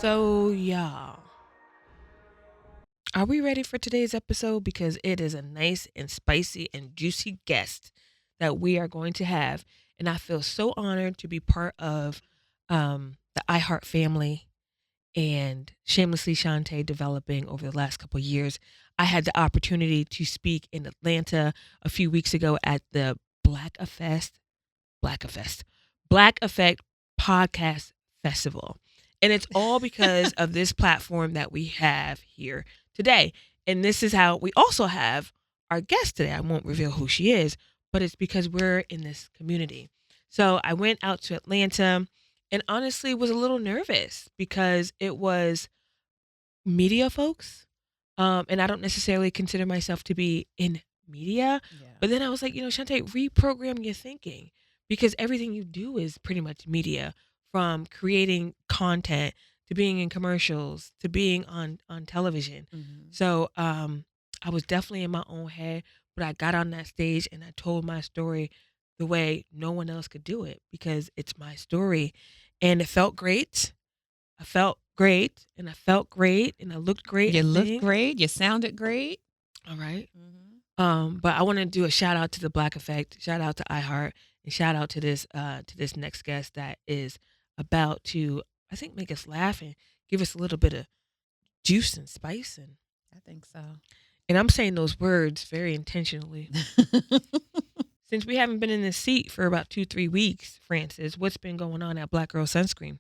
So, y'all, are we ready for today's episode? Because it is a nice and spicy and juicy guest that we are going to have. And I feel so honored to be part of the iHeart family and Shamelessly Shontay developing over the last couple of years. I had the opportunity to speak in Atlanta a few weeks ago at the Black Effect, Black Effect Podcast Festival. And it's all because of this platform that we have here today. And this is how we also have our guest today. I won't reveal who she is, but it's because we're in this community. So I went out to Atlanta and honestly was a little nervous because it was media folks. And I don't necessarily consider myself to be in media. Yeah. But then I was like, Shante, reprogram your thinking because everything you do is pretty much media, from creating content to being in commercials to being on television. So I was definitely in my own head, but I got on that stage and I told my story the way no one else could do it because it's my story. And it felt great. I felt great and I felt great and I looked great. You I looked think. great. You sounded great. All right. But I want to do a shout out to the Black Effect, shout out to iHeart, and shout out to this next guest that is about to, I think, make us laugh and give us a little bit of juice and spice. I think so. And I'm saying those words very intentionally. Since we haven't been in this seat for about 2-3 weeks, Francis, what's been going on at Black Girl Sunscreen?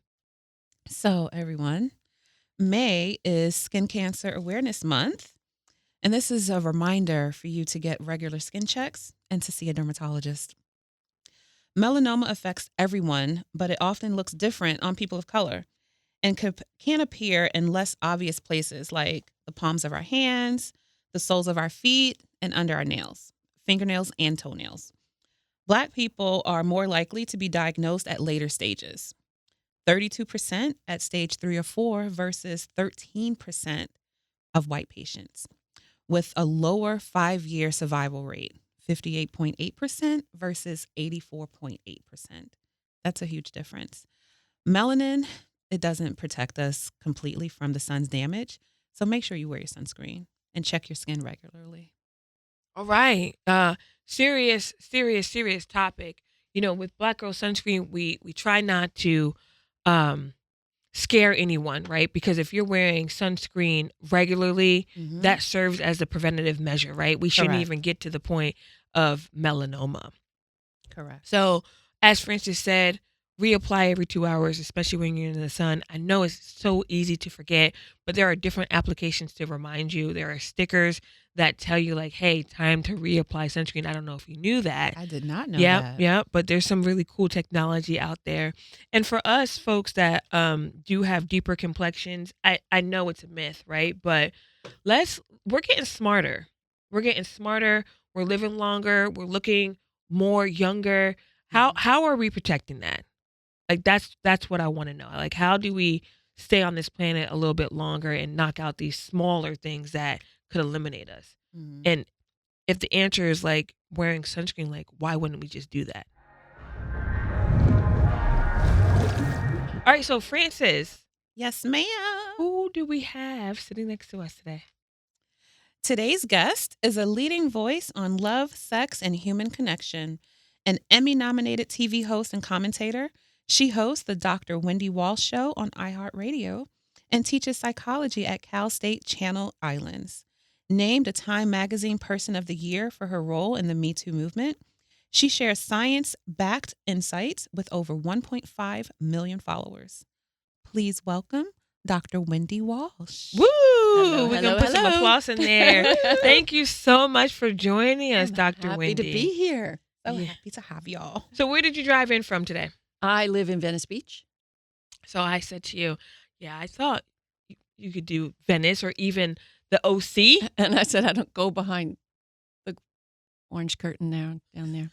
So, everyone, May is Skin Cancer Awareness Month. And this is a reminder for you to get regular skin checks and to see a dermatologist. Melanoma affects everyone, but it often looks different on people of color and can appear in less obvious places like the palms of our hands, the soles of our feet, and under our nails, fingernails, and toenails. Black people are more likely to be diagnosed at later stages. 32% at stage 3 or 4 versus 13% of white patients, with a lower 5-year survival rate, 58.8% versus 84.8%. That's a huge difference. Melanin, it doesn't protect us completely from the sun's damage, so make sure you wear your sunscreen and check your skin regularly. All right. Serious topic. With Black Girl Sunscreen, we try not to scare anyone, right? Because if you're wearing sunscreen regularly, that serves as a preventative measure, right? We shouldn't Correct. even get to the point of melanoma. Correct. So, as Francis said, reapply every 2 hours, especially when you're in the sun. I know it's so easy to forget, but there are different applications to remind you. There are stickers that tell you, like, hey, time to reapply sunscreen. I don't know if you knew that. I did not know Yeah, that. but there's some really cool technology out there. And for us folks that do have deeper complexions, I know it's a myth, right? But we're getting smarter. We're getting smarter. We're living longer. We're looking more younger. How are we protecting that? Like that's what I want to know. Like, how do we stay on this planet a little bit longer and knock out these smaller things that could eliminate us? And if the answer is like wearing sunscreen, like, why wouldn't we just do that? All right, so Francis, Yes, ma'am. who do we have sitting next to us today? Today's guest is a leading voice on love, sex, and human connection, an Emmy-nominated TV host and commentator. She hosts the Dr. Wendy Walsh Show on iHeart Radio and teaches psychology at Cal State Channel Islands. Named a Time Magazine Person of the Year for her role in the Me Too movement, she shares science-backed insights with over 1.5 million followers. Please welcome Dr. Wendy Walsh. Woo! Hello, We're hello, gonna put some hello. applause in there. Thank you so much for joining us, Dr. Happy Wendy. to be here. So Yeah. happy to have y'all. So where did you drive in from today? I live in Venice Beach. So I said to you, yeah, I thought you could do Venice or even the OC. And I said, I don't go behind the orange curtain there, down there.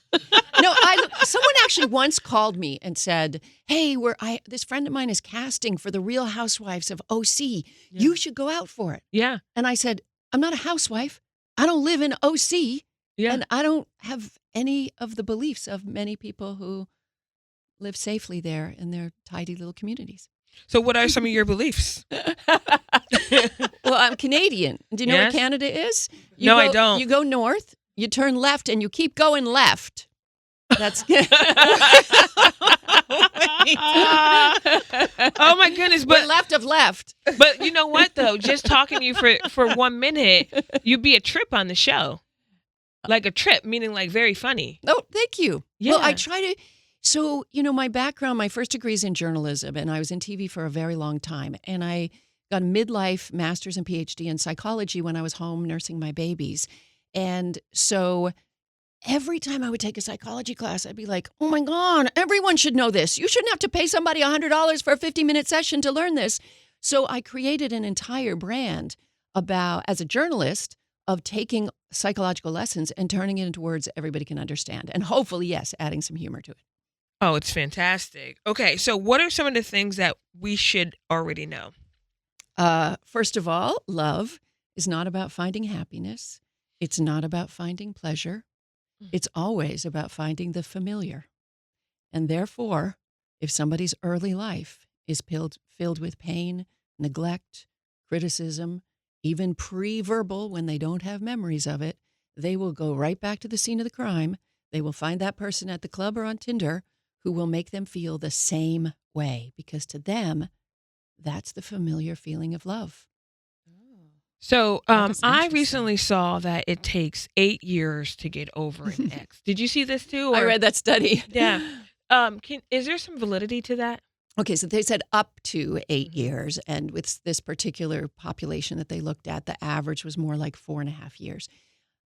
No, someone actually once called me and said, hey, this friend of mine is casting for the Real Housewives of OC. You should go out for it. Yeah. And I said, I'm not a housewife. I don't live in OC. Yeah. And I don't have any of the beliefs of many people who live safely there in their tidy little communities. So what are some of your beliefs? Well, I'm Canadian. Do you know Yes? what Canada is? No, I don't. You go north, you turn left, and you keep going left. That's Oh my goodness, we're but left of left. but you know what though? Just talking to you for 1 minute, you'd be a trip on the show. Like a trip, meaning like very funny. Oh, thank you. Well, I Yeah. try to. So, my background, my first degree is in journalism, and I was in TV for a very long time. And I got a midlife master's and PhD in psychology when I was home nursing my babies. And so every time I would take a psychology class, I'd be like, oh my God, everyone should know this. You shouldn't have to pay somebody $100 for a 50-minute session to learn this. So I created an entire brand as a journalist, of taking psychological lessons and turning it into words everybody can understand. And hopefully, yes, adding some humor to it. Oh, it's fantastic. Okay, so what are some of the things that we should already know? First of all, love is not about finding happiness. It's not about finding pleasure. It's always about finding the familiar. And therefore, if somebody's early life is filled with pain, neglect, criticism, even pre-verbal when they don't have memories of it, they will go right back to the scene of the crime. They will find that person at the club or on Tinder who will make them feel the same way, because to them, that's the familiar feeling of love. So That is I interesting. recently saw that it takes 8 years to get over an ex. Did you see this too? I or- read that study. Yeah. Is there some validity to that? Okay, so they said up to 8 Mhm. years. And with this particular population that they looked at, the average was more like 4.5 years.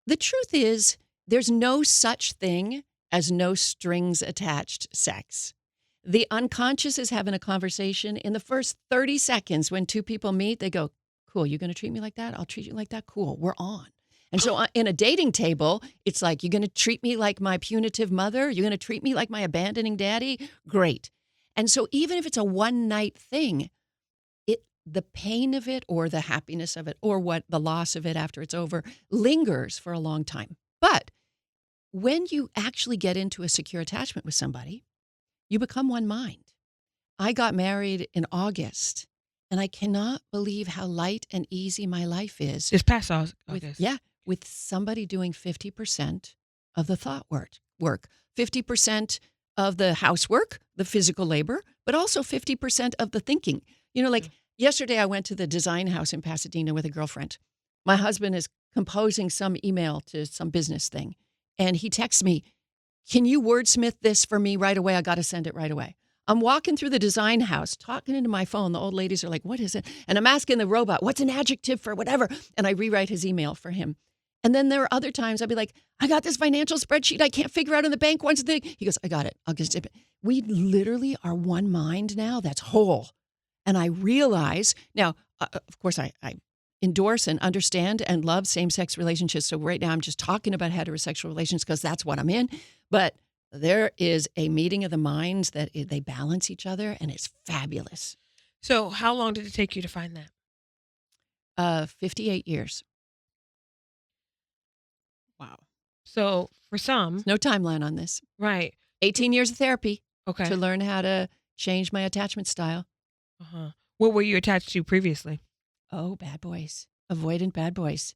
The truth is, there's no such thing as no strings attached sex. The unconscious is having a conversation. In the first 30 seconds, when two people meet, they go, cool, you're going to treat me like that? I'll treat you like that? Cool, we're on. And so in a dating table, it's like, you're going to treat me like my punitive mother? You're going to treat me like my abandoning daddy? Great. And so even if it's a one-night thing, the pain of it or the happiness of it or the loss of it after it's over lingers for a long time. But when you actually get into a secure attachment with somebody, you become one mind. I got married in August, and I cannot believe how light and easy my life is This past August. with somebody doing 50% of the thought work, 50% of the housework, the physical labor, but also 50% of the thinking. Yesterday I went to the design house in Pasadena with a girlfriend. My husband is composing some email to some business thing, and he texts me, can you wordsmith this for me right away? I got to send it right away. I'm walking through the design house, talking into my phone. The old ladies are like, what is it? And I'm asking the robot, what's an adjective for whatever? And I rewrite his email for him. And then there are other times I'll be like, I got this financial spreadsheet I can't figure out in the bank. One thing. He goes, I got it. I'll just dip it. We literally are one mind now that's whole. And I realize now, of course, I endorse and understand and love same-sex relationships. So right now I'm just talking about heterosexual relations because that's what I'm in. But there is a meeting of the minds that they balance each other, and it's fabulous. So how long did it take you to find that? 58 years. Wow. So for some, No timeline on this. right. 18 years of therapy Okay. to learn how to change my attachment style. Uh-huh. What were you attached to previously? Oh, bad boys. Avoidant bad boys.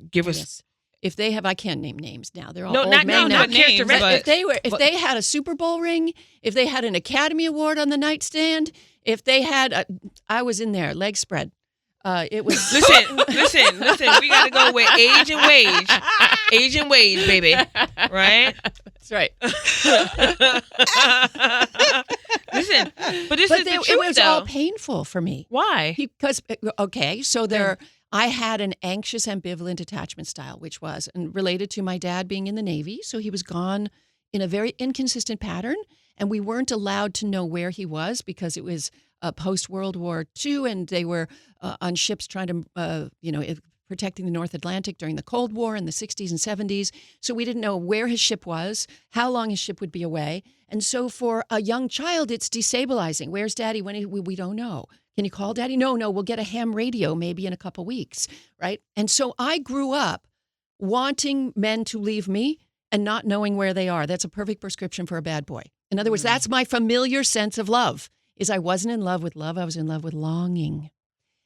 Give us. Yes. If they have, I can't name names now. They're all No, old not men no, now. not names, characteristics. but- If they had a Super Bowl ring, if they had an Academy Award on the nightstand, if they had, I was in there, leg spread. It was. Listen. We got to go with age and wage. Age and wage, baby. Right? That's right. Listen, but this But is the it truth, was though. all painful for me. Why? Because, okay, so I had an anxious, ambivalent attachment style, which was related to my dad being in the Navy. So he was gone in a very inconsistent pattern, and we weren't allowed to know where he was because it was post-World War II, and they were on ships trying to, protecting the North Atlantic during the Cold War in the 60s and 70s. So we didn't know where his ship was, how long his ship would be away. And so for a young child, it's destabilizing. Where's Daddy? We don't know. Can you call Daddy? No, we'll get a ham radio maybe in a couple weeks, right? And so I grew up wanting men to leave me and not knowing where they are. That's a perfect prescription for a bad boy. In other words, that's my familiar sense of love. is I wasn't in love with love. I was in love with longing.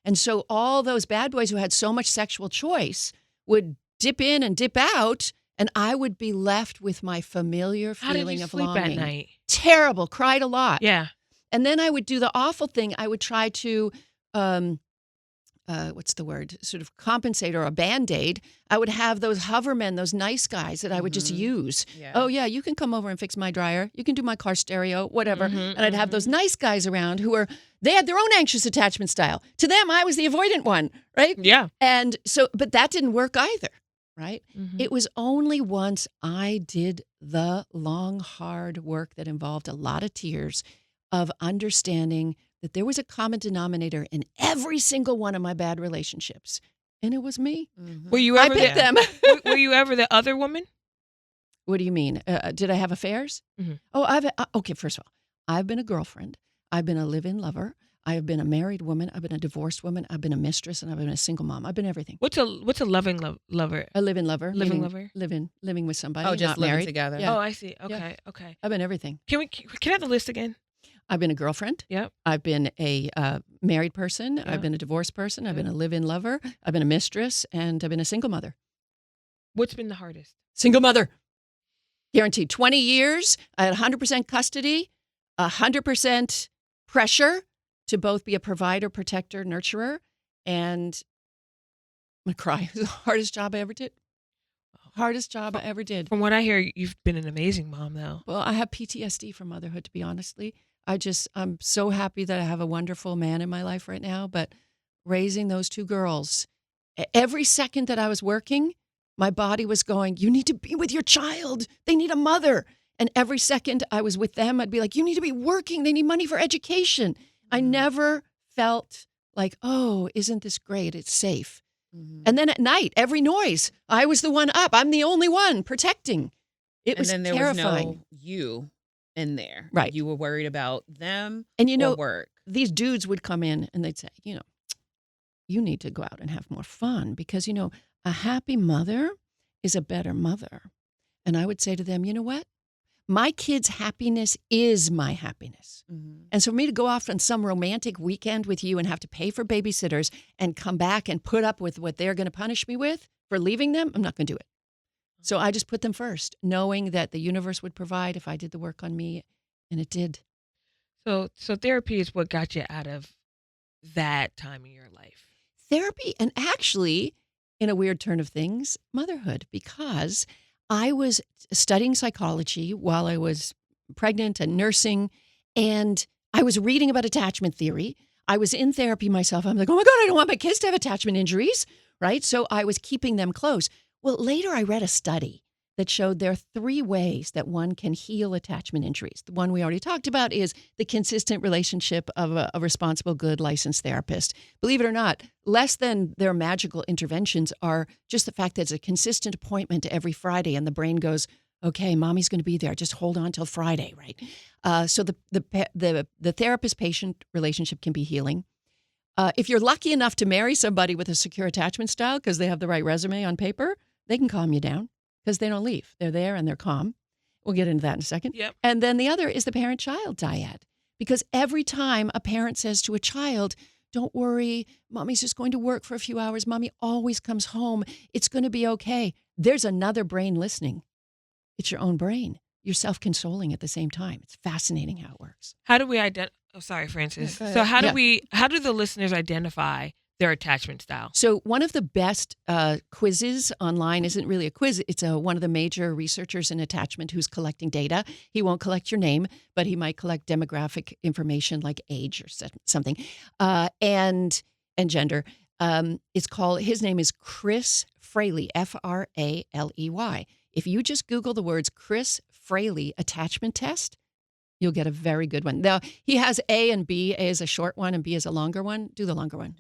And so all those bad boys who had so much sexual choice would dip in and dip out, and I would be left with my familiar How did feeling you of sleep longing. at night? Terrible, cried a lot. Yeah. And then I would do the awful thing. I would try to, what's the word? Sort of compensate or a Band-Aid. I would have those hovermen, those nice guys that I would just use. Yeah. Oh, yeah, you can come over and fix my dryer. You can do my car stereo, whatever. Mhm, And I'd have those nice guys around they had their own anxious attachment style. To them, I was the avoidant one, right? Yeah. And so, but that didn't work either, right? Mhm. It was only once I did the long, hard work that involved a lot of tears of understanding that there was a common denominator in every single one of my bad relationships. And it was me. Were you I ever picked the, them. were you ever the other woman? What do you mean? Did I have affairs? Mhm. Oh, okay, first of all, I've been a girlfriend. I've been a live-in lover. I have been a married woman. I've been a divorced woman. I've been a mistress, and I've been a single mom. I've been everything. What's a loving lover? A live-in lover. Living meaning lover? living with somebody. Oh, just not living married. together. Yeah. Oh, I see. Okay. Okay. I've been everything. Can I have the list again? I've been a girlfriend. Yep. I've been a married person. Yeah. I've been a divorced person. I've Yeah. been a live-in lover. I've been a mistress, and I've been a single mother. What's been the hardest? Single mother. Guaranteed. 20 years. I had 100% custody, 100% pressure to both be a provider, protector, nurturer. And I'm going to cry. It was the hardest job I ever did. Hardest job I ever did. From what I hear, you've been an amazing mom, though. Well, I have PTSD from motherhood, to be honestly. I'm so happy that I have a wonderful man in my life right now. But raising those two girls, every second that I was working, my body was going, you need to be with your child. They need a mother. And every second I was with them, I'd be like, you need to be working. They need money for education. I never felt like, oh, isn't this great? It's safe. And then at night, every noise, I was the one up. I'm the only one protecting. It was and then there terrifying. was no you in there. Right. You were worried about them And you or know, work. these dudes would come in and they'd say, you need to go out and have more fun because, a happy mother is a better mother. And I would say to them, you know what? My kid's happiness is my happiness. And so for me to go off on some romantic weekend with you and have to pay for babysitters and come back and put up with what they're going to punish me with for leaving them, I'm not going to do it. So I just put them first, knowing that the universe would provide if I did the work on me, and it did. So therapy is what got you out of that time in your life. Therapy, and actually, in a weird turn of things, motherhood, because I was studying psychology while I was pregnant and nursing, and I was reading about attachment theory. I was in therapy myself. I'm like, oh my God, I don't want my kids to have attachment injuries, right? So I was keeping them close. Well, later I read a study that showed there are 3 ways that one can heal attachment injuries. The one we already talked about is the consistent relationship of a responsible, good, licensed therapist. Believe it or not, less than their magical interventions are just the fact that it's a consistent appointment every Friday and the brain goes, okay, mommy's going to be there. Just hold on till Friday, right? So the therapist-patient relationship can be healing. If you're lucky enough to marry somebody with a secure attachment style because they have the right resume on paper, they can calm you down. Because they don't leave. They're there and they're calm. We'll get into that in a second. Yep. And then the other is the parent-child dyad. Because every time a parent says to a child, don't worry, mommy's just going to work for a few hours. Mommy always comes home. It's going to be okay. There's another brain listening. It's your own brain. You're self-consoling at the same time. It's fascinating how it works. How do we identify? Oh, sorry, Francis. Yeah, go So ahead. how do the listeners identify their attachment style? So one of the best quizzes online isn't really a quiz. It's one of the major researchers in attachment who's collecting data. He won't collect your name, but he might collect demographic information like age or something, and gender. His name is Chris Fraley, Fraley. If you just Google the words Chris Fraley attachment test, you'll get a very good one. Now, he has A and B. A is a short one and B is a longer one. Do the longer one.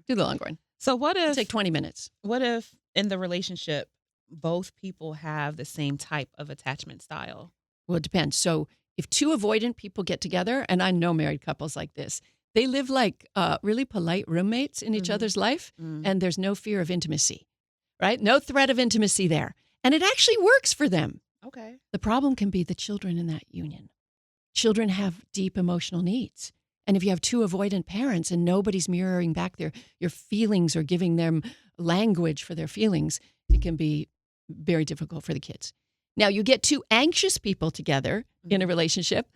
Do the longer one. So what It'll if take 20 minutes. what if in the relationship both people have the same type of attachment style? Well, it depends. So if 2 avoidant people get together, and I know married couples like this, they live like really polite roommates in each other's life, and there's no fear of intimacy, right? No threat of intimacy there. And it actually works for them. Okay. The problem can be the children in that union. Children have deep emotional needs. And if you have two avoidant parents and nobody's mirroring back your feelings or giving them language for their feelings, it can be very difficult for the kids. Now, you get two anxious people together in a relationship.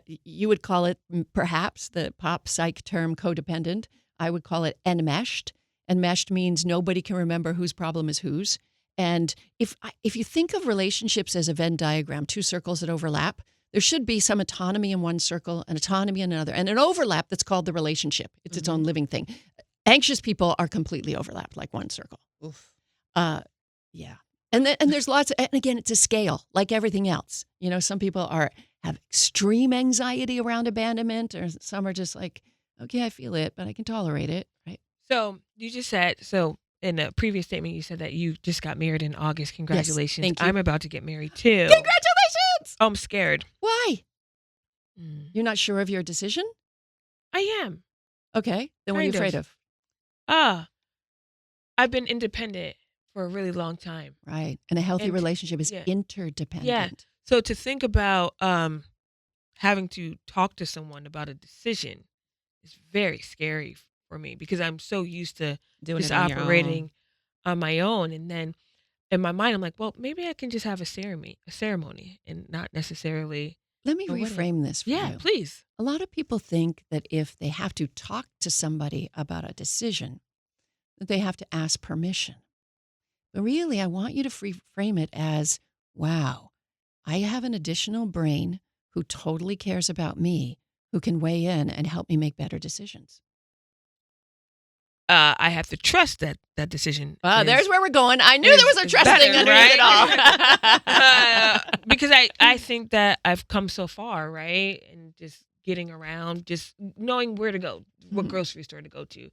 You would call it perhaps the pop psych term codependent. I would call it enmeshed. Enmeshed means nobody can remember whose problem is whose. And if you think of relationships as a Venn diagram, two circles that overlap, there should be some autonomy in one circle and autonomy in another, and an overlap that's called the relationship. It's its own living thing. Anxious people are completely overlapped, like one circle. Oof. Yeah. And there's lots of, and again, it's a scale, like everything else. You know, some people have extreme anxiety around abandonment, or some are just like, okay, I feel it, but I can tolerate it, right? So you just said, in a previous statement, you said that you just got married in August. Congratulations. Yes, thank you. I'm about to get married too. Congratulations! Oh, I'm scared. Why? You're not sure of your decision? I am. Okay. Then what are you Kind afraid of. of? I've been independent for a really long time. Right. And a healthy And- relationship is yeah. interdependent. Yeah. So to think about having to talk to someone about a decision is very scary for me because I'm so used to Doing just it on your own. operating on my own. And then in my mind, I'm like, well, maybe I can just have a ceremony and not necessarily. Let me Or what reframe this for Yeah, you. please. A lot of people think that if they have to talk to somebody about a decision, that they have to ask permission. But really, I want you to frame it as, wow, I have an additional brain who totally cares about me, who can weigh in and help me make better decisions. I have to trust that decision. is- There's where we're going. I knew there was a is trust better, thing underneath it all. Because I think that I've come so far, right? And just getting around, just knowing where to go, what Mhm. grocery store to go to.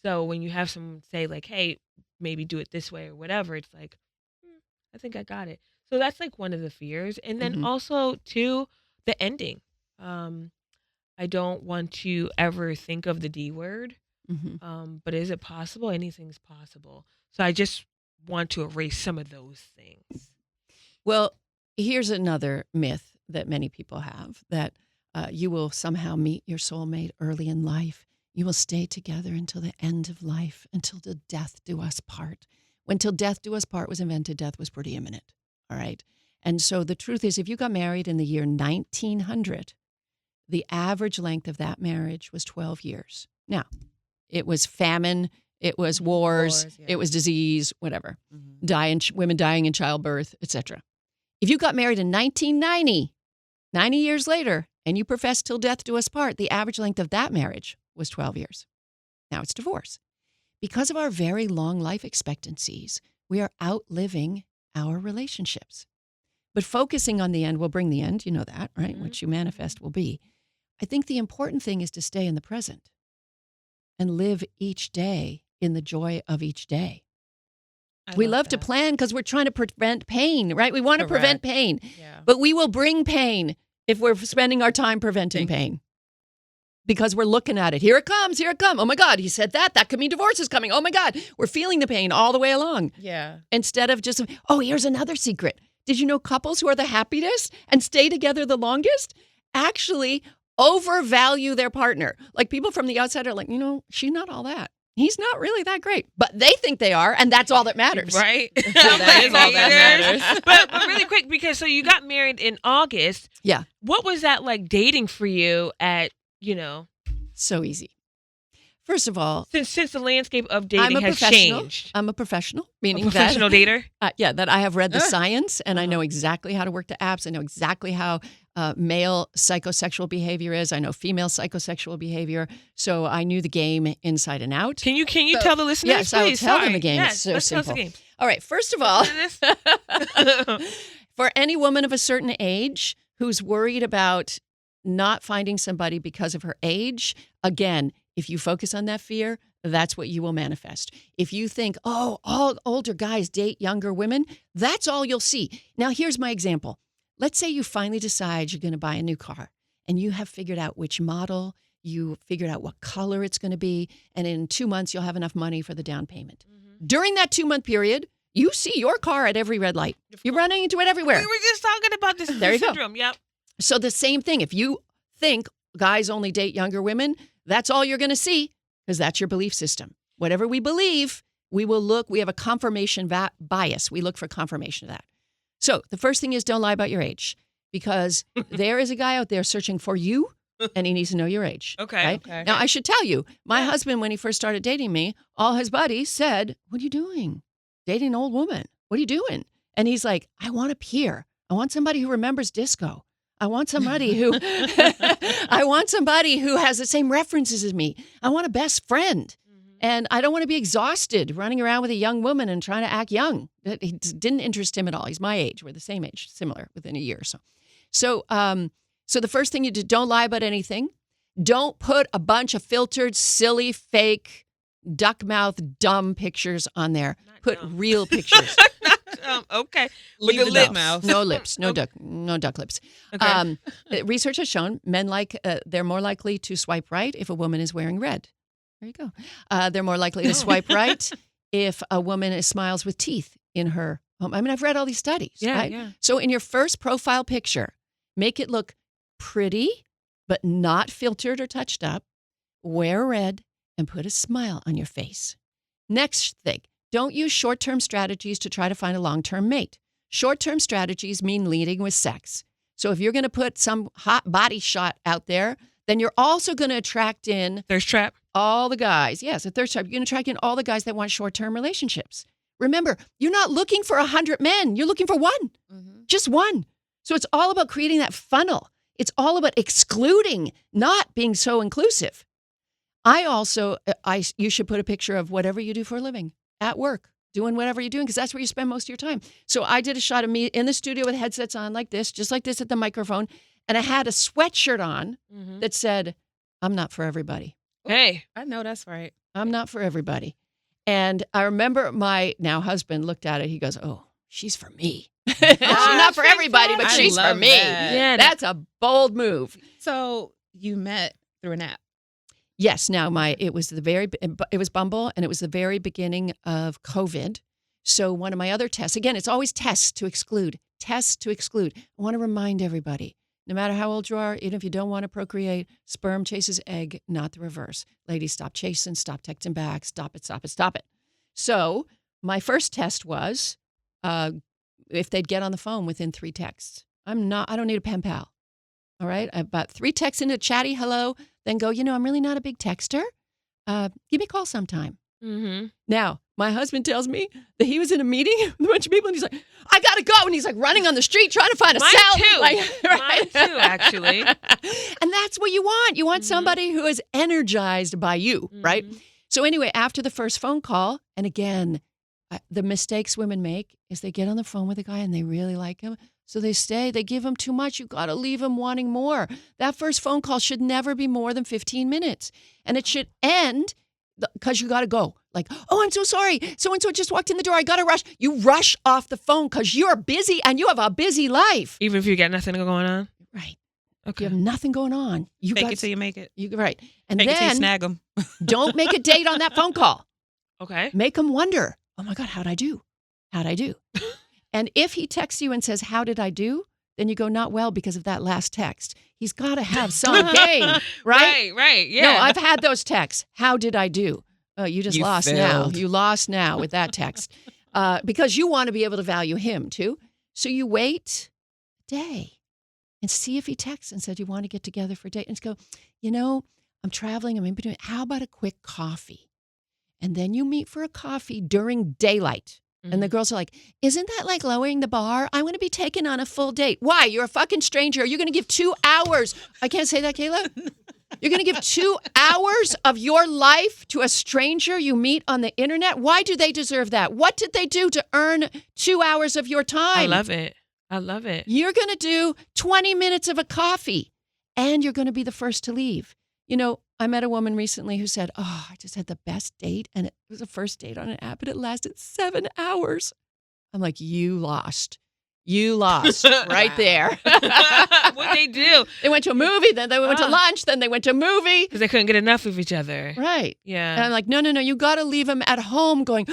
So when you have someone say like, hey, maybe do it this way or whatever, it's like, I think I got it. So that's like one of the fears. And then Mhm. also too, the ending. I don't want to ever think of the D word. Mhm. But is it possible? Anything's possible. So I just want to erase some of those things. Well, here's another myth that many people have, that you will somehow meet your soulmate early in life. You will stay together until the end of life, until the death do us part. When Till Death Do Us Part was invented, death was pretty imminent, all right? And so the truth is, if you got married in the year 1900, the average length of that marriage was 12 years. Now, it was famine, it was wars, Wars, yeah. it was disease, whatever. Mhm. Women dying in childbirth, etc. If you got married in 1990, 90 years later, and you professed till death do us part, the average length of that marriage was 12 years. Now it's divorce. Because of our very long life expectancies, we are outliving our relationships. But focusing on the end will bring the end. You know that, right? Mhm. What you manifest will be. I think the important thing is to stay in the present and live each day in the joy of each day. We love to plan because we're trying to prevent pain, right? We want to prevent Correct. pain, Yeah. but we will bring pain if we're spending our time preventing pain. Because we're looking at it. Here it comes, here it comes. Oh my God, he said that. That could mean divorce is coming. Oh my God, we're feeling the pain all the way along. Yeah. Instead of just, oh, here's another secret. Did you know couples who are the happiest and stay together the longest actually overvalue their partner? Like people from the outside are like, she's not all that. He's not really that great. But they think they are, and that's all that matters. Right? That is all that matters. But really quick, because so you got married in August. Yeah. What was that like dating for you at, So easy. First of all, since the landscape of I'm dating a has professional. changed? I'm a professional, A meaning professional dater? that I have read the Ah. science and I know exactly how to work the apps. I know exactly how male psychosexual behavior is. I know female psychosexual behavior. So I knew the game inside and out. Can you So- tell the listeners? Yes, I will please? tell them Sorry. the game. Yes, It's so let's tell us the simple. game. All right. First of all, This- for any woman of a certain age who's worried about not finding somebody because of her age, again, if you focus on that fear, that's what you will manifest. If you think, oh, all older guys date younger women, that's all you'll see. Now, here's my example. Let's say you finally decide you're going to buy a new car and you have figured out which model, you figured out what color it's going to be, and in 2 months, you'll have enough money for the down payment. During that 2-month period, you see your car at every red light. You're running into it everywhere. We were just talking about this There you go. syndrome. Yep. So the same thing, if you think guys only date younger women, that's all you're going to see because that's your belief system. Whatever we believe, we will look. We have a confirmation bias. We look for confirmation of that. So the first thing is don't lie about your age because there is a guy out there searching for you and he needs to know your age. Okay. Now, I should tell you, my husband, when he first started dating me, all his buddies said, what are you doing? Dating an old woman. What are you doing? And he's like, I want a peer. I want somebody who remembers disco. I want somebody who has the same references as me. I want a best friend. And I don't want to be exhausted running around with a young woman and trying to act young. It didn't interest him at all. He's my age. We're the same age, similar within a year or so. So the first thing you do, don't lie about anything. Don't put a bunch of filtered, silly, fake, duck mouth, dumb pictures on there. Put real pictures. Okay. Leave With the the duck lips. mouth. No lips, no duck lips. Okay. Research has shown men they're more likely to swipe right if a woman is wearing red. There you go. They're more likely to swipe right if a woman smiles with teeth in her home. I mean, I've read all these studies. Yeah, right? yeah. So in your first profile picture, make it look pretty, but not filtered or touched up. Wear red and put a smile on your face. Next thing, don't use short-term strategies to try to find a long-term mate. Short-term strategies mean leading with sex. So if you're going to put some hot body shot out there, then you're also going to attract in Thirst trap. all the guys. Yes, a thirst trap. You're going to attract in all the guys that want short-term relationships. Remember, you're not looking for 100 men. You're looking for one, just one. So it's all about creating that funnel. It's all about excluding, not being so inclusive. You should put a picture of whatever you do for a living at work, doing whatever you're doing, because that's where you spend most of your time. So I did a shot of me in the studio with headsets on like this, just like this at the microphone. And I had a sweatshirt on that said, I'm not for everybody. Hey. I know that's right. I'm not for everybody. And I remember my now husband looked at it. He goes, oh, she's for me. She's not for everybody, but I she's for love me. that. Yeah. That's a bold move. So you met through an app. Yes. Now it was Bumble, and it was the very beginning of COVID. So one of my other tests, again, it's always tests to exclude. Tests to exclude. I want to remind everybody, no matter how old you are, even if you don't want to procreate, sperm chases egg, not the reverse. Ladies, stop chasing, stop texting back, stop it, stop it, stop it. So my first test was if they'd get on the phone within 3 texts. I don't need a pen pal. All right. About 3 texts into chatty hello, then go, I'm really not a big texter. Give me a call sometime. Mm-hmm. Now, my husband tells me that he was in a meeting with a bunch of people and he's like, I got to go. And he's like running on the street trying to find a Mine cell. too. Like, right? Mine too, actually. And that's what you want. You want somebody who is energized by you, right? So anyway, after the first phone call, and again, the mistakes women make is they get on the phone with a guy and they really like him. So they stay, they give him too much. You got to leave him wanting more. That first phone call should never be more than 15 minutes. And it should end because you got to go. Like, oh, I'm so sorry. So-and-so just walked in the door. I got to rush. You rush off the phone because you're busy and you have a busy life. Even if you got nothing going on? Right. Okay. You have nothing going on. You Fake got it till you make it. right. And Fake it till you then snag them. don't make a date on that phone call. Okay. Make them wonder, oh my God, how'd I do? How'd I do? And if he texts you and says, how did I do? Then you go, not well because of that last text. He's got to have some game, right? Right. Yeah. No, I've had those texts. How did I do? Oh, you just You lost failed. now. You lost now with that text. Because you want to be able to value him too. So you wait a day and see if he texts and said, you want to get together for a date? And go, I'm traveling. I'm in between. How about a quick coffee? And then you meet for a coffee during daylight. And the girls are like, isn't that like lowering the bar? I want to be taken on a full date. Why? You're a fucking stranger. You're going to give 2 hours. I can't say that, Kayla. You're going to give 2 hours of your life to a stranger you meet on the internet? Why do they deserve that? What did they do to earn 2 hours of your time? I love it. You're going to do 20 minutes of a coffee, and you're going to be the first to leave. I met a woman recently who said, I just had the best date, and it was a first date on an app, and it lasted 7 hours. I'm like, you lost. You lost right there. What'd they do? They went to a movie, then they went to lunch, then they went to a movie. Because they couldn't get enough of each other. Right. Yeah. And I'm like, no. You got to leave him at home going,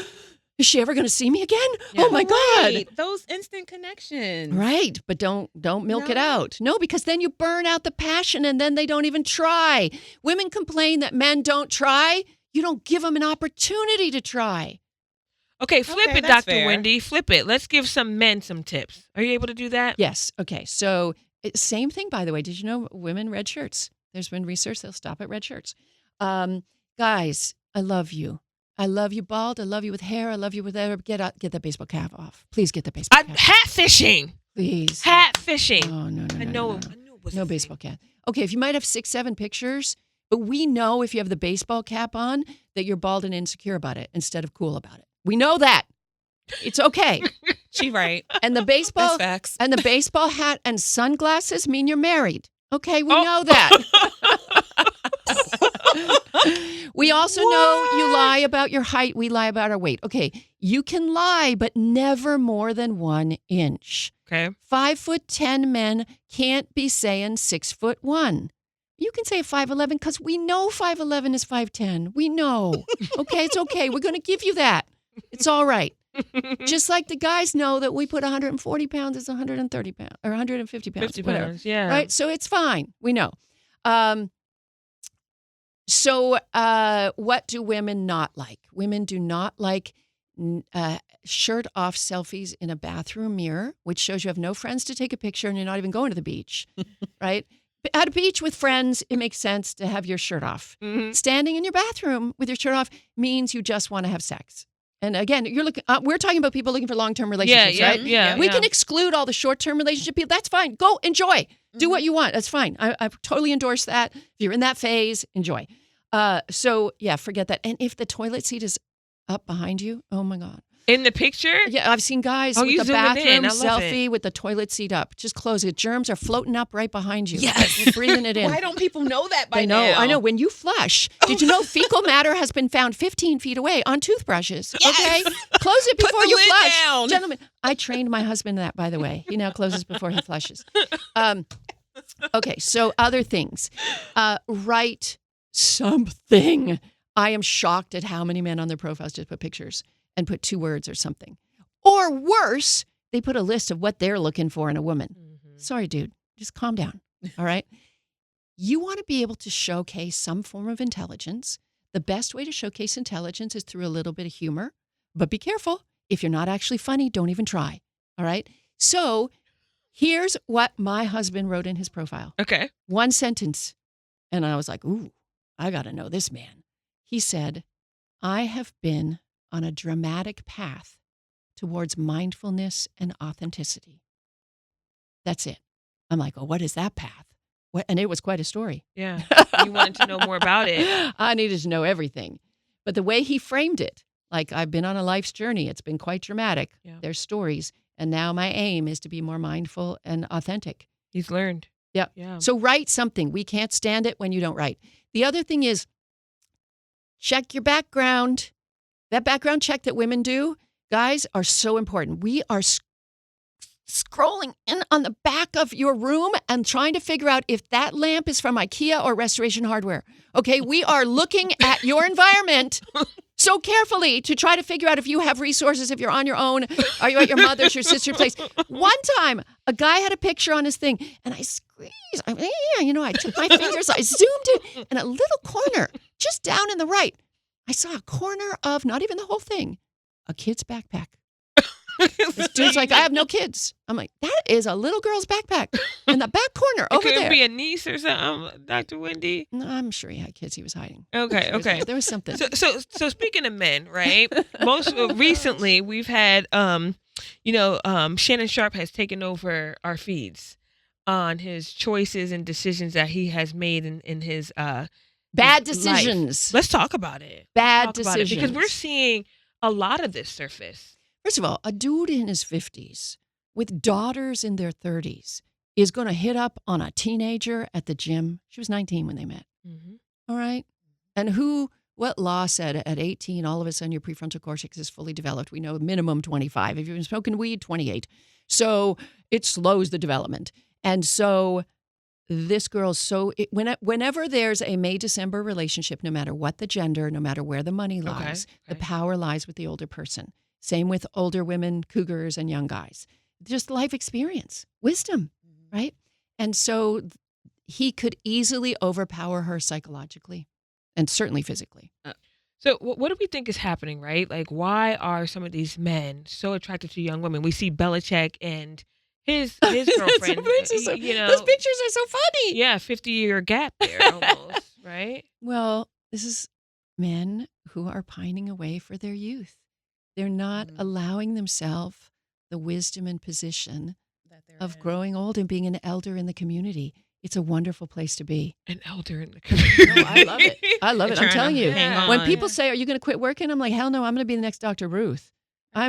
Is she ever going to see me again? Yeah. Oh my God. Right. Those instant connections. Right, but don't milk it out. No, because then you burn out the passion and then they don't even try. Women complain that men don't try. You don't give them an opportunity to try. Okay, flip Okay, it, that's Dr. fair. Wendy. Flip it. Let's give some men some tips. Are you able to do that? Yes. Okay. So same thing, by the way. Did you know women red shirts? There's been research that'll stop at red shirts. Guys, I love you. I love you bald. I love you with hair. I love you with hair. Get that baseball cap off. Please get the baseball cap. Hat fishing. Please. Hat fishing. Oh, no. I knew it was No a baseball thing. cap. Okay, if you might have 6, 7 pictures, but we know if you have the baseball cap on that you're bald and insecure about it instead of cool about it. We know that. It's okay. She right. And the baseball That's facts. and the baseball hat and sunglasses mean you're married. Okay, we know that. We also know you lie about your height. We lie about our weight. Okay, you can lie, but never more than 1 inch. Okay. 5'10" men can't be saying 6'1". You can say 5'11" because we know 5'11" is 5'10". We know. Okay, it's okay. We're going to give you that. It's all right. Just like the guys know that we put 140 pounds is 130 pounds or 150 pounds, 50 whatever. pounds, yeah. Right? So it's fine. We know. So what do women not like? Women do not like shirt off selfies in a bathroom mirror, which shows you have no friends to take a picture and you're not even going to the beach, right? At a beach with friends, it makes sense to have your shirt off. Mm-hmm. Standing in your bathroom with your shirt off means you just want to have sex. And again, you're looking. We're talking about people looking for long-term relationships, right? Yeah. We can exclude all the short-term relationship people. That's fine. Go enjoy. Do what you want. That's fine. I totally endorse that. If you're in that phase, enjoy. So yeah, forget that. And if the toilet seat is up behind you, oh my God. In the picture? Yeah, I've seen guys you with the zoom it in. bathroom I love selfie with the toilet seat up. Just close it. Germs are floating up right behind you. Yes. You're breathing it in. Why don't people know that by I know. now? I know. When you flush, did you know fecal matter has been found 15 feet away on toothbrushes? Yes. Okay, close it Put before the you lid flush, down. gentlemen. I trained my husband that, by the way. He now closes before he flushes. Okay, so other things. Write something. I am shocked at how many men on their profiles just put pictures and put 2 words or something. Or worse, they put a list of what they're looking for in a woman. Mm-hmm. Sorry, dude. Just calm down. All right? You want to be able to showcase some form of intelligence. The best way to showcase intelligence is through a little bit of humor. But be careful. If you're not actually funny, don't even try. All right? So here's what my husband wrote in his profile. Okay. 1 sentence. And I was like, ooh, I got to know this man. He said, I have been on a dramatic path towards mindfulness and authenticity. That's it. I'm like, oh, what is that path? What? And it was quite a story. Yeah. You wanted to know more about it. I needed to know everything. But the way he framed it, like I've been on a life's journey. It's been quite dramatic. Yeah. There's stories. And now my aim is to be more mindful and authentic. He's learned. Yeah. Yeah. So write something. We can't stand it when you don't write. The other thing is check your background. That background check that women do, guys, are so important. We are scrolling in on the back of your room and trying to figure out if that lamp is from IKEA or Restoration Hardware. Okay, we are looking at your environment so carefully to try to figure out if you have resources, if you're on your own, are you at your mother's, your sister's place. One time, a guy had a picture on his thing, and I squeezed, I took my fingers, I zoomed in, and a little corner, just down in the right, I saw a corner of, not even the whole thing, a kid's backpack. This dude's like, I have no kids. I'm like, that is a little girl's backpack in the back corner over It there. could be a niece or something, Dr. Wendy. No, I'm sure he had kids he was hiding. Okay. There was something. So speaking of men, right? Most recently, we've had, Shannon Sharp has taken over our feeds on his choices and decisions that he has made in his Bad his decisions. life. Let's talk about it. Bad Talk about it, decisions. because we're seeing a lot of this surface. First of all, a dude in his 50s with daughters in their 30s is going to hit up on a teenager at the gym. She was 19 when they met. Mm-hmm. All right. And what law said at 18, all of a sudden your prefrontal cortex is fully developed? We know minimum 25. If you've been smoking weed, 28. So it slows the development. And so this girl's whenever there's a May-December relationship, no matter what the gender, no matter where the money lies, the power lies with the older person. Same with older women, cougars, and young guys. Just life experience, wisdom, right? And so he could easily overpower her psychologically and certainly physically. So what do we think is happening, right? Like, why are some of these men so attracted to young women? We see Belichick and his girlfriend. Those pictures are so funny. Yeah, 50-year gap there almost, right? Well, this is men who are pining away for their youth. They're not allowing themselves the wisdom and position of growing old and being an elder in the community. It's a wonderful place to be. An elder in the community. No, I love it. I love it. I'm telling you. hang When on. people say, "Are you going to quit working?" I'm like, "Hell no, I'm going to be the next Dr. Ruth." I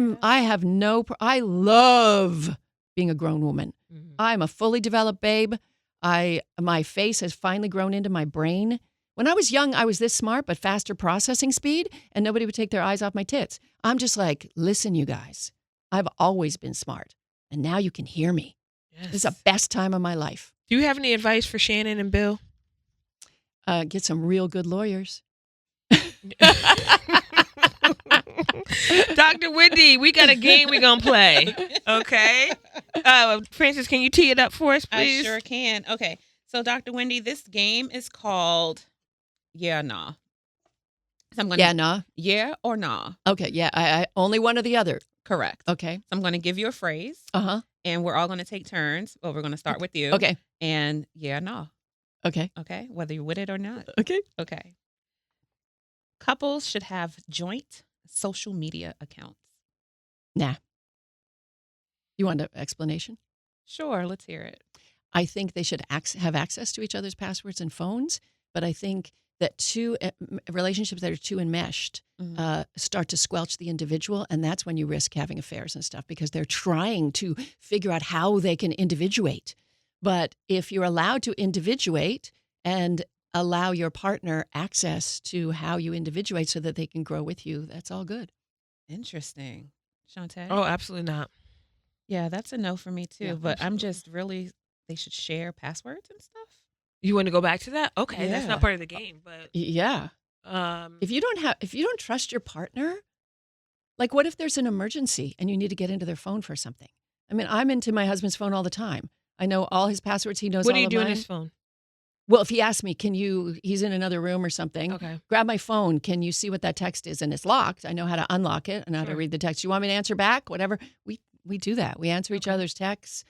love being a grown woman. I'm a fully developed babe. My face has finally grown into my brain. When I was young, I was this smart, but faster processing speed, and nobody would take their eyes off my tits. I'm just like, listen, you guys, I've always been smart, and now you can hear me. Yes. This is the best time of my life. Do you have any advice for Shannon and Bill? Get some real good lawyers. Dr. Wendy, we got a game we're going to play. Okay. Francis, can you tee it up for us, please? I sure can. Okay. So, Dr. Wendy, this game is called Yeah, Nah. So I'm gonna, Nah. Yeah or nah. Okay, yeah. I only one or the other. Correct. Okay. So I'm going to give you a phrase, and we're all going to take turns. Well, we're going to start with you. Okay. And yeah, nah. Okay. Okay. Whether you're with it or not. Okay. Okay. Couples should have joint social media accounts. Nah. You want an explanation? Sure. Let's hear it. I think they should have access to each other's passwords and phones, but I think that relationships that are too enmeshed start to squelch the individual, and that's when you risk having affairs and stuff because they're trying to figure out how they can individuate. But if you're allowed to individuate and allow your partner access to how you individuate so that they can grow with you, that's all good. Interesting. Shontay? Oh, absolutely not. Yeah, that's a no for me too. Yeah, but I'm absolutely. just really, they should share passwords and stuff. You want to go back to that? Okay, that's Yeah. not part of the game, but Yeah. If you don't trust your partner, like what if there's an emergency and you need to get into their phone for something? I mean, I'm into my husband's phone all the time. I know all his passwords. He knows what all do you of do on mine. his phone? Well, if he asks me, he's in another room or something. Okay. Grab my phone. Can you see what that text is? And it's locked. I know how to unlock it and how to Sure. read the text. You want me to answer back? Whatever. We do that. We answer each Okay. other's texts.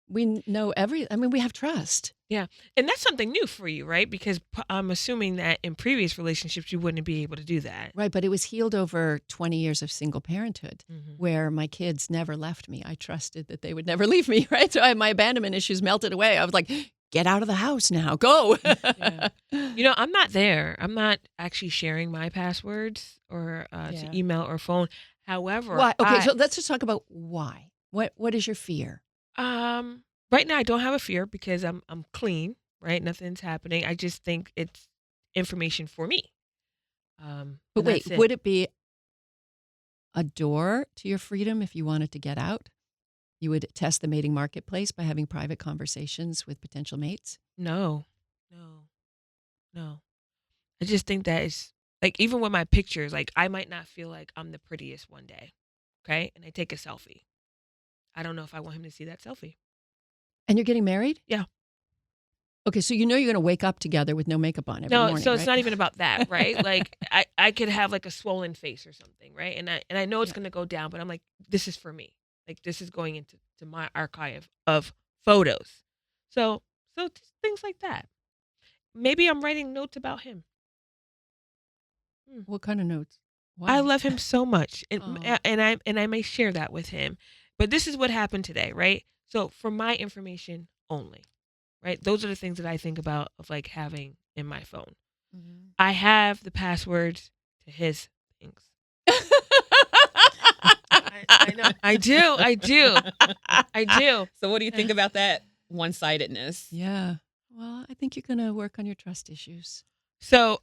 We know we have trust. Yeah. And that's something new for you, right? Because I'm assuming that in previous relationships, you wouldn't be able to do that. Right. But it was healed over 20 years of single parenthood. Mhm. Where my kids never left me. I trusted that they would never leave me, right? So my abandonment issues melted away. I was like, get out of the house now. Go. Yeah. You know, I'm not there. I'm not actually sharing my passwords or Yeah. to email or phone. However, Why? Okay, so let's just talk about why. What is your fear? right now I don't have a fear because I'm clean, right? Nothing's happening. I just think it's information for me. But and wait, that's it. would it be a door to your freedom if you wanted to get out? You would test the mating marketplace by having private conversations with potential mates? No. I just think that it's like even with my pictures, like I might not feel like I'm the prettiest one day. Okay. And I take a selfie. I don't know if I want him to see that selfie. And you're getting married? Yeah. Okay, so you know you're going to wake up together with no makeup on every morning, so it's right? not even about that, right? Like I could have like a swollen face or something, right? And I know it's gonna go down, but I'm like, this is for me. Like this is going into my archive of photos. So just things like that. Maybe I'm writing notes about him. What kind of notes? Why? I love him so much, and Oh. and I may share that with him. But this is what happened today, right? So for my information only, right? Those are the things that I think about of like having in my phone. Mhm. I have the passwords to his things. I know. I do. So what do you think about that one-sidedness? Yeah. Well, I think you're going to work on your trust issues. So,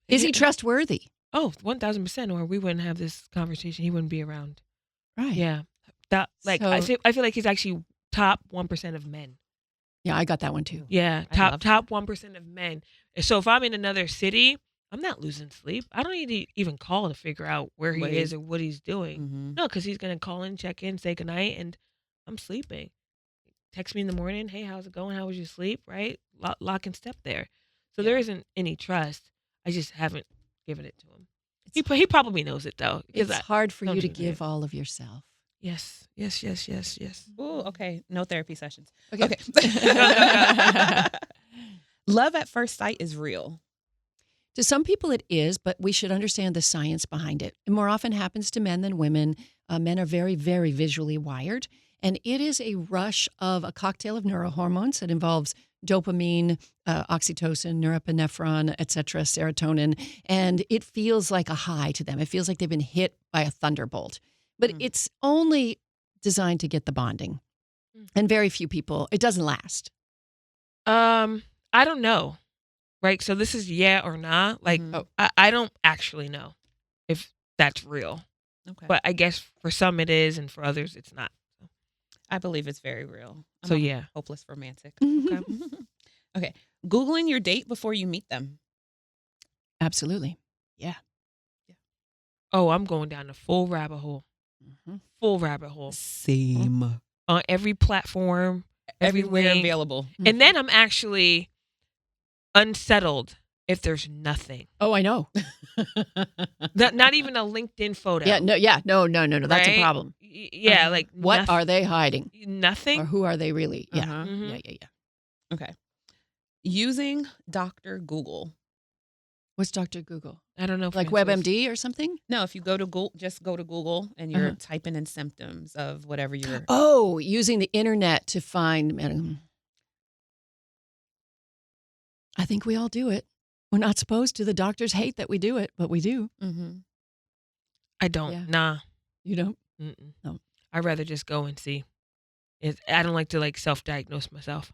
Is he trustworthy? Oh, 1,000%, or we wouldn't have this conversation. He wouldn't be around. Right. Yeah. That like So- I feel like he's actually top 1% of men. Yeah, I got that one too. Yeah, I love top 1% of men. So if I'm in another city I'm not losing sleep. I don't need to even call to figure out where he is or what he's doing. Mm-hmm. No, because he's gonna call in, check in, say goodnight, and I'm sleeping. Text me in the morning. Hey, how's it going? How was your sleep? Right? Lock and step there. So there isn't any trust. I just haven't given it to him. He probably knows it though. It's hard for don't you to do that. give all of yourself. Yes. Ooh, okay. No therapy sessions. Okay. Love at first sight is real. To some people it is, but we should understand the science behind it. It more often happens to men than women. Men are very, very visually wired. And it is a rush of a cocktail of neurohormones that involves dopamine, oxytocin, norepinephrine, etc., serotonin. And it feels like a high to them. It feels like they've been hit by a thunderbolt. But it's only designed to get the bonding. And very few people, it doesn't last. I don't know. Right? So this is yeah or nah. Like, I don't actually know if that's real. Okay. But I guess for some it is, and for others it's not. I believe it's very real. I'm So a yeah. hopeless romantic. Okay. Okay. Googling your date before you meet them. Absolutely. Oh, I'm going down the full rabbit hole. Full rabbit hole. Same. On every platform, Everywhere everything. available. And then I'm actually unsettled if there's nothing. Oh, I know. Not even a LinkedIn photo. No. That's a Right? problem. Yeah, like What are they hiding? nothing? Or who are they really? Yeah. Uh-huh. Mhm. Yeah. Okay. Using Dr. Google. What's Dr. Google? I don't know. Like Francis. WebMD or something? No, if you go to Google, just go to Google and you're typing in symptoms of whatever you're. Oh, using the internet to find. I think we all do it. We're not supposed to. The doctors hate that we do it, but we do. Mm-hmm. I don't. Yeah. Nah. You don't? Mm-mm. No. I'd rather just go and see. I don't like to self-diagnose myself.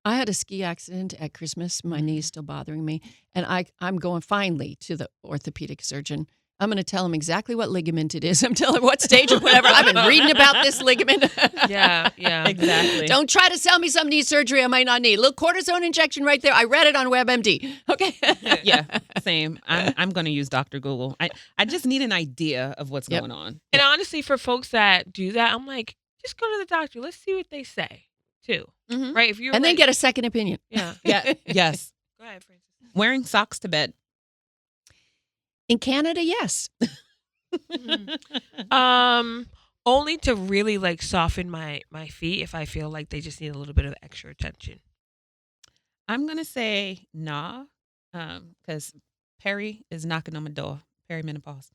I had a ski accident at Christmas. My knee's still bothering me. And I'm going finally to the orthopedic surgeon. I'm going to tell him exactly what ligament it is. I'm telling him what stage or whatever. I've been reading about this ligament. Yeah. Exactly. Don't try to sell me some knee surgery I might not need. Little cortisone injection right there. I read it on WebMD. Okay. Yeah, same. I'm going to use Dr. Google. I just need an idea of what's going on. And honestly, for folks that do that, I'm like, just go to the doctor. Let's see what they say, too. Mhm. Right? If you're And then get a second opinion. Yeah. Yeah. Yes. Go ahead, Francis. Wearing socks to bed. In Canada, yes. Only to really soften my feet if I feel like they just need a little bit of extra attention. I'm going to say nah, because Perry is knocking on my door. Perimenopause.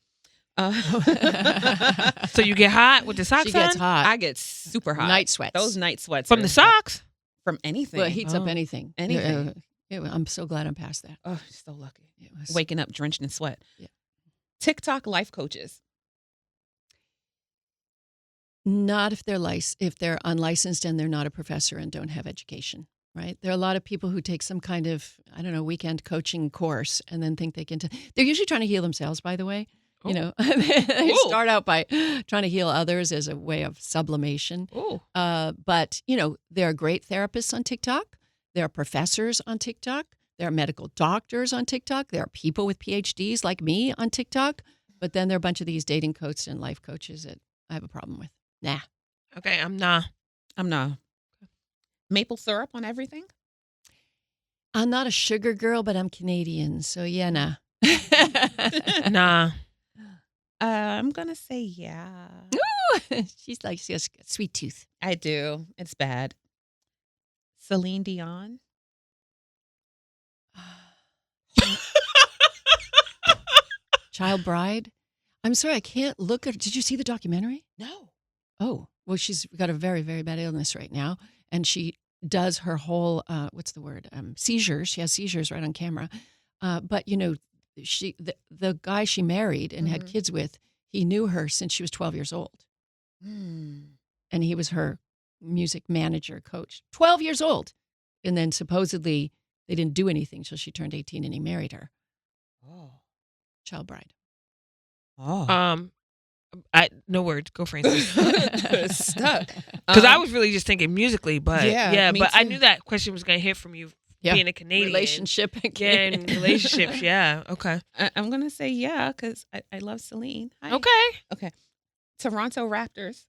So you get hot with the socks She gets on? hot. I get super hot. Night sweats. Those night sweats. From are the socks? From anything. Well, it heats up Oh. anything. Anything. I'm so glad I'm past that. Oh, so lucky. It was, Waking up drenched in sweat. Yeah. TikTok life coaches. Not if they're unlicensed and they're not a professor and don't have education, right? There are a lot of people who take some kind of, weekend coaching course and then think they can. They're usually trying to heal themselves, by the way. Oh. You know, they Ooh. start out by trying to heal others as a way of sublimation. Oh. But, there are great therapists on TikTok. There are professors on TikTok. There are medical doctors on TikTok. There are people with PhDs like me on TikTok. But then there are a bunch of these dating coaches and life coaches that I have a problem with. Nah. Okay, I'm not. Maple syrup on everything. I'm not a sugar girl, but I'm Canadian. So, yeah, nah. Nah. I'm going to say yeah. She's a sweet tooth. I do. It's bad. Celine Dion. Child Bride. I'm sorry, I can't look at. Did you see the documentary? No. Oh, well, she's got a very, very bad illness right now, and she does her whole seizures. She has seizures right on camera. But the guy she married and had kids with, he knew her since she was 12 years old, and he was her music manager, coach. 12 years old, and then supposedly they didn't do anything till she turned 18, and he married her. Oh. Child Bride. Oh. No words. Go, Francis. Stuck. Because I was really just thinking musically, but Yeah, me but I too. knew that question was going to hit from you being a Canadian. Relationship. Yeah, and relationships. Yeah. Okay. I'm going to say yeah because I love Celine. Hi. Okay. Toronto Raptors.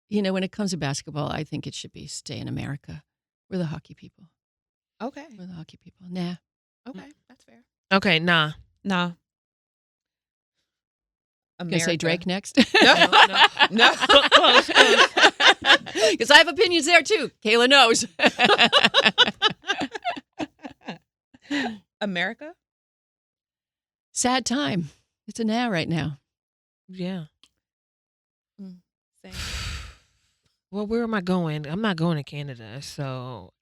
When it comes to basketball, I think it should be stay in America. We're the hockey people. Okay. We're the hockey people. Nah. Okay. That's fair. Okay. Nah. No. Gonna say Drake next? No. Close. Because I have opinions there too. Kayla knows. America? Sad time. It's a now right now. Yeah. Same. Well, where am I going? I'm not going to Canada, so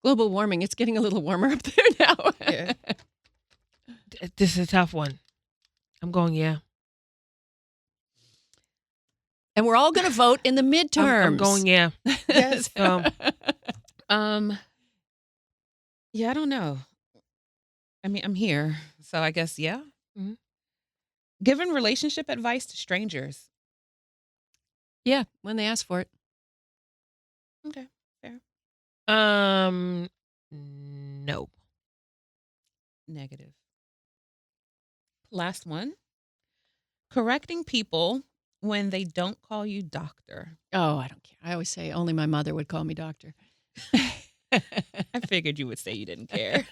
Global warming. It's getting a little warmer up there now. Yeah. This is a tough one. I'm going, yeah. And we're all going to vote in the midterms. I'm going, yeah. Yes. So, Yeah, I don't know. I mean, I'm here, so I guess yeah. Mhm. Giving relationship advice to strangers. Yeah, when they ask for it. Okay, fair. no. Negative. Last one. Correcting people when they don't call you doctor. Oh, I don't care. I always say only my mother would call me doctor. I figured you would say you didn't care.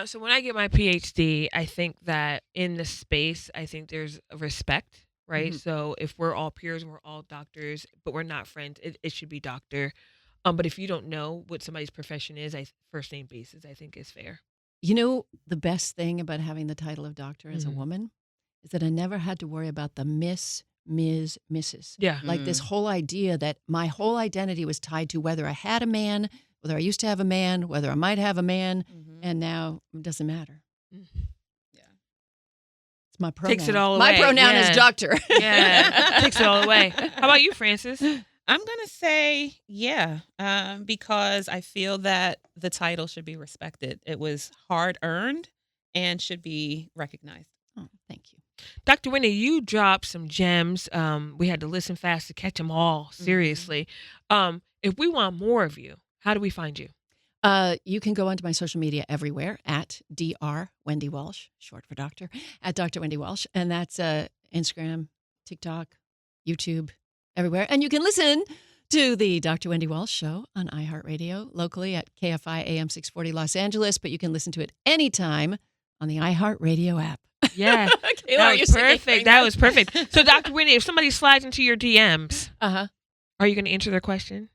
So when I get my PhD, I think that in the space, I think there's a respect, right? Mhm. So if we're all peers, we're all doctors, but we're not friends, it should be doctor. But if you don't know what somebody's profession is, first name basis, I think is fair. The best thing about having the title of doctor as a Mhm. woman is that I never had to worry about the Miss, Ms., Mrs. Yeah. Like this whole idea that my whole identity was tied to whether I had a man, whether I used to have a man, whether I might have a man, and now it doesn't matter. Mhm. Yeah. It's my pronoun. Takes it all My away. pronoun Yeah. is doctor. Yeah. Takes it all away. How about you, Francis? I'm going to say yeah, because I feel that the title should be respected. It was hard earned and should be recognized. Oh, thank you. Dr. Wendy, you dropped some gems. We had to listen fast to catch them all. Seriously. If we want more of you, how do we find you? You can go onto my social media everywhere at Dr. Wendy Walsh, short for doctor, at Dr. Wendy Walsh. And that's Instagram, TikTok, YouTube, everywhere. And you can listen to the Dr. Wendy Walsh show on iHeart Radio locally at KFI AM 640 Los Angeles. But you can listen to it anytime on the iHeart Radio app. Yeah. Kayla, That you're was singing perfect. right That now. was perfect. So, Dr. Wendy, if somebody slides into your DMs, Uh-huh. are you going to answer their question?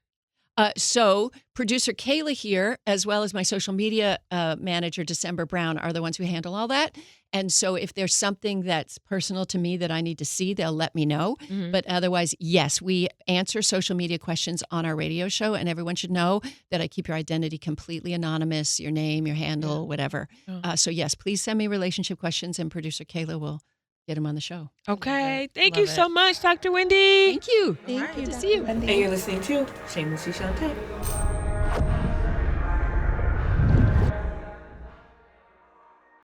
So producer Kayla here, as well as my social media manager, December Brown, are the ones who handle all that. And so if there's something that's personal to me that I need to see, they'll let me know. Mhm. But otherwise, yes, we answer social media questions on our radio show. And everyone should know that I keep your identity completely anonymous, your name, your handle, whatever. Oh. So yes, please send me relationship questions and producer Kayla will get them on the show. Okay. it. Thank Love you so it. much, Dr. Wendy. Thank you. All right. Good to see you. And you're listening to Shamelessly Shontay.